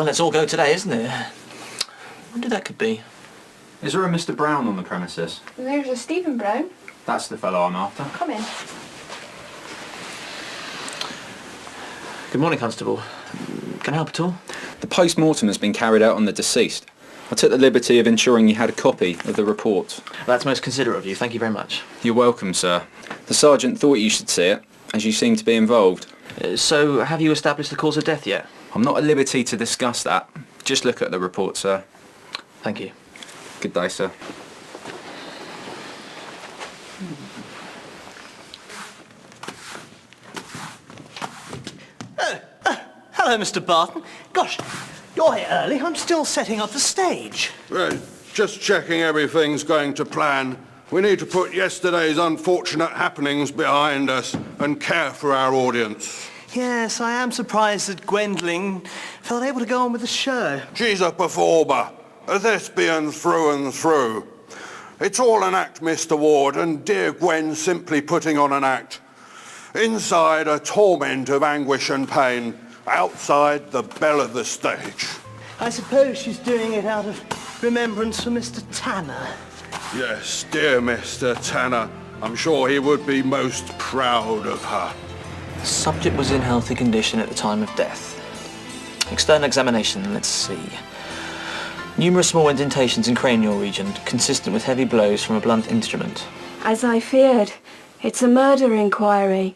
Well, let's all go today, isn't it? I wonder who that could be. Is there a Mr. Brown on the premises? There's a Stephen Brown. That's the fellow I'm after. Come in. Good morning, Constable. Can I help at all? The post-mortem has been carried out on the deceased. I took the liberty of ensuring you had a copy of the report. That's most considerate of you. Thank you very much. You're welcome, sir. The sergeant thought you should see it, as you seem to be involved. So, have you established the cause of death yet? I'm not at liberty to discuss that. Just look at the report, sir. Thank you. Good day, sir. Hello, Mr. Barton. Gosh, you're here early. I'm still setting up the stage. Right, just checking everything's going to plan. We need to put yesterday's unfortunate happenings behind us and care for our audience. Yes, I am surprised that Gwendolyn felt able to go on with the show. She's a performer, a thespian through and through. It's all an act, Mr. Ward, and dear Gwen's simply putting on an act. Inside, a torment of anguish and pain. Outside, the belle of the stage. I suppose she's doing it out of remembrance for Mr. Tanner. Yes, dear Mr. Tanner. I'm sure he would be most proud of her. The subject was in healthy condition at the time of death. External examination, let's see. Numerous small indentations in cranial region, consistent with heavy blows from a blunt instrument. As I feared, it's a murder inquiry.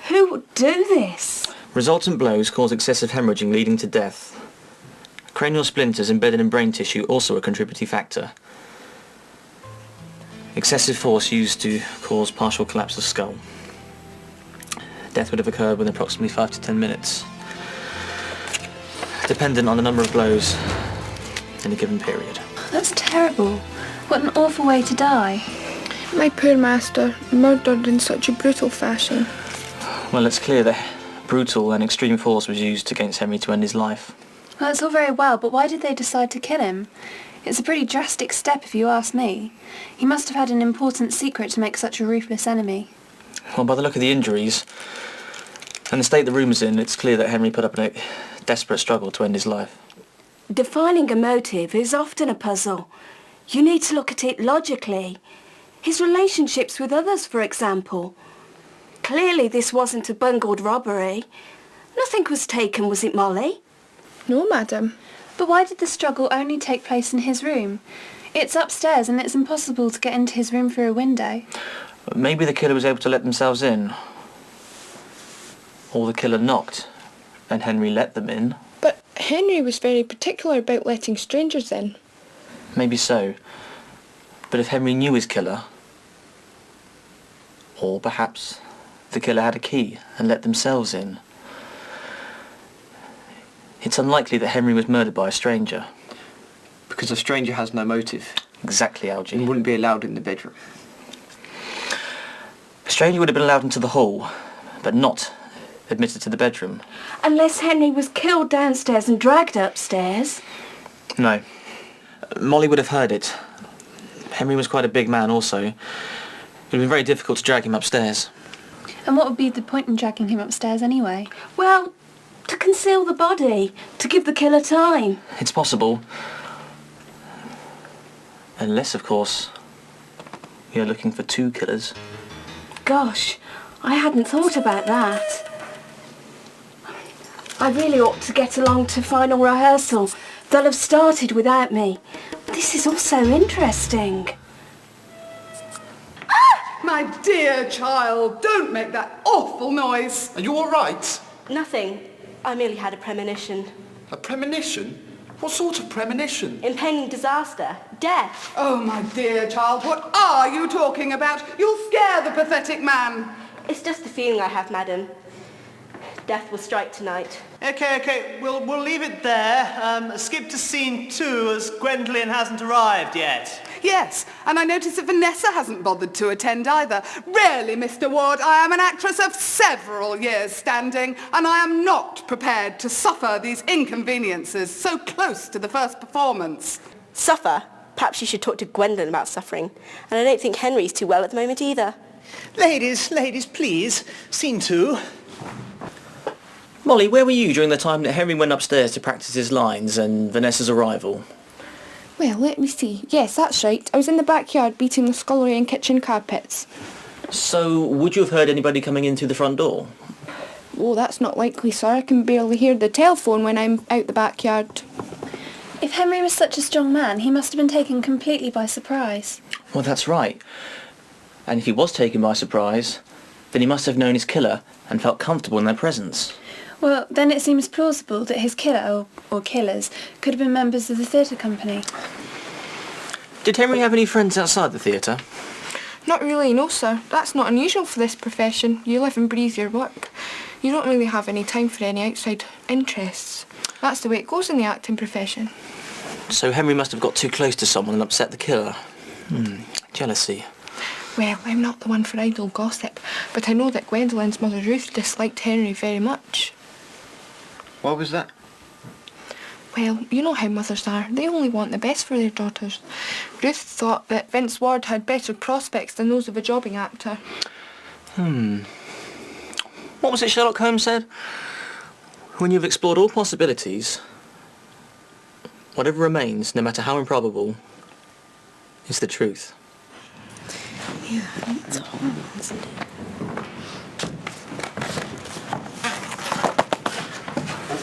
Who would do this? Resultant blows cause excessive hemorrhaging leading to death. Cranial splinters embedded in brain tissue also a contributing factor. Excessive force used to cause partial collapse of skull. Death would have occurred within approximately 5 to 10 minutes, dependent on the number of blows in a given period. That's terrible. What an awful way to die. My poor master, murdered in such a brutal fashion. Well, it's clear that brutal and extreme force was used against Henry to end his life. Well, it's all very well, but why did they decide to kill him? It's a pretty drastic step, if you ask me. He must have had an important secret to make such a ruthless enemy. Well, by the look of the injuries and the state the room is in, it's clear that Henry put up a desperate struggle to end his life. Defining a motive is often a puzzle. You need to look at it logically. His relationships with others, for example. Clearly this wasn't a bungled robbery. Nothing was taken, was it, Molly? No, madam. But why did the struggle only take place in his room? It's upstairs and it's impossible to get into his room through a window. Maybe the killer was able to let themselves in. Or the killer knocked and Henry let them in. But Henry was very particular about letting strangers in. Maybe so. But if Henry knew his killer, or perhaps the killer had a key and let themselves in, it's unlikely that Henry was murdered by a stranger. Because a stranger has no motive. Exactly, Algie. And wouldn't be allowed in the bedroom. A stranger would have been allowed into the hall, but not admitted to the bedroom. Unless Henry was killed downstairs and dragged upstairs. No. Molly would have heard it. Henry was quite a big man also. It would have been very difficult to drag him upstairs. And what would be the point in dragging him upstairs anyway? Well, to conceal the body, to give the killer time. It's possible. Unless, of course, we are looking for two killers. Gosh, I hadn't thought about that. I really ought to get along to final rehearsal. They'll have started without me. This is all so interesting. My dear child, don't make that awful noise. Are you all right? Nothing. I merely had a premonition. A premonition? What sort of premonition? Impending disaster. Death. Oh, my dear child, what are you talking about? You'll scare the pathetic man. It's just the feeling I have, madam. Death will strike tonight. Okay, we'll leave it there. Skip to scene 2 as Gwendolyn hasn't arrived yet. Yes, and I notice that Vanessa hasn't bothered to attend either. Really, Mr. Ward, I am an actress of several years standing, and I am not prepared to suffer these inconveniences so close to the first performance. Suffer? Perhaps you should talk to Gwendolyn about suffering. And I don't think Henry's too well at the moment either. Ladies, please. Scene 2. Molly, where were you during the time that Henry went upstairs to practice his lines and Vanessa's arrival? Well, let me see. Yes, that's right. I was in the backyard beating the scullery and kitchen carpets. So, would you have heard anybody coming in through the front door? Oh, that's not likely, sir. I can barely hear the telephone when I'm out the backyard. If Henry was such a strong man, he must have been taken completely by surprise. Well, that's right. And if he was taken by surprise, then he must have known his killer and felt comfortable in their presence. Well, then it seems plausible that his killer, or killers, could have been members of the theatre company. Did Henry have any friends outside the theatre? Not really, no, sir. That's not unusual for this profession. You live and breathe your work. You don't really have any time for any outside interests. That's the way it goes in the acting profession. So Henry must have got too close to someone and upset the killer. Jealousy. Well, I'm not the one for idle gossip, but I know that Gwendolyn's mother Ruth disliked Henry very much. What was that? Well, you know how mothers are. They only want the best for their daughters. Ruth thought that Vince Ward had better prospects than those of a jobbing actor. What was it Sherlock Holmes said? When you've explored all possibilities, whatever remains, no matter how improbable, is the truth. Yeah, it's horrible, isn't it?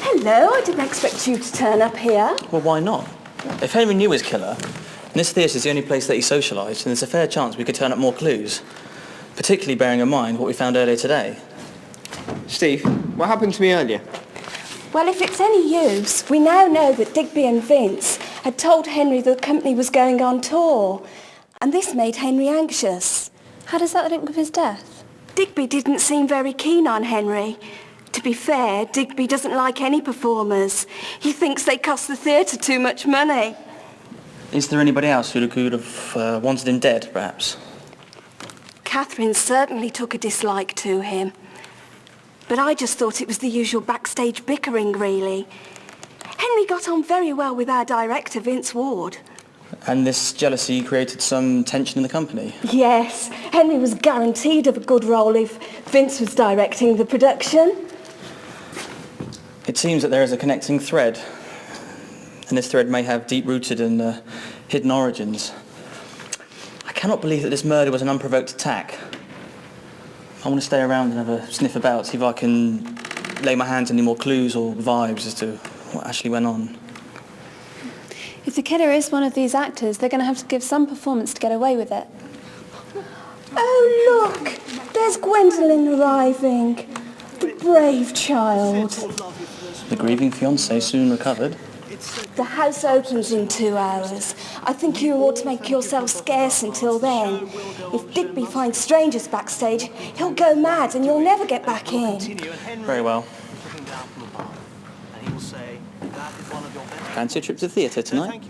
Hello, I didn't expect you to turn up here. Well, why not? If Henry knew his killer, and this theatre's the only place that he socialised, then there's a fair chance we could turn up more clues. Particularly bearing in mind what we found earlier today. Steve, what happened to me earlier? Well, if it's any use, we now know that Digby and Vince had told Henry the company was going on tour. And this made Henry anxious. How does that link with his death? Digby didn't seem very keen on Henry. To be fair, Digby doesn't like any performers. He thinks they cost the theatre too much money. Is there anybody else who could have wanted him dead, perhaps? Catherine certainly took a dislike to him. But I just thought it was the usual backstage bickering, really. Henry got on very well with our director, Vince Ward. And this jealousy created some tension in the company? Yes, Henry was guaranteed of a good role if Vince was directing the production. It seems that there is a connecting thread, and this thread may have deep-rooted and hidden origins. I cannot believe that this murder was an unprovoked attack. I want to stay around and have a sniff about, see if I can lay my hands on any more clues or vibes as to what actually went on. If the killer is one of these actors, they're going to have to give some performance to get away with it. Oh, look! There's Gwendolyn arriving. The brave child. The grieving fiancé soon recovered. The house opens in 2 hours. I think you ought to make yourself scarce until then. If Digby finds strangers backstage, he'll go mad and you'll never get back in. Very well. Fancy a trip to the theatre tonight?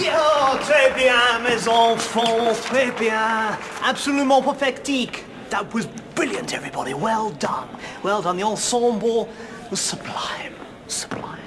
Oh, très bien, mes enfants, très bien. Absolument perfectique. That was brilliant, everybody. Well done. Well done. The ensemble was sublime. Sublime.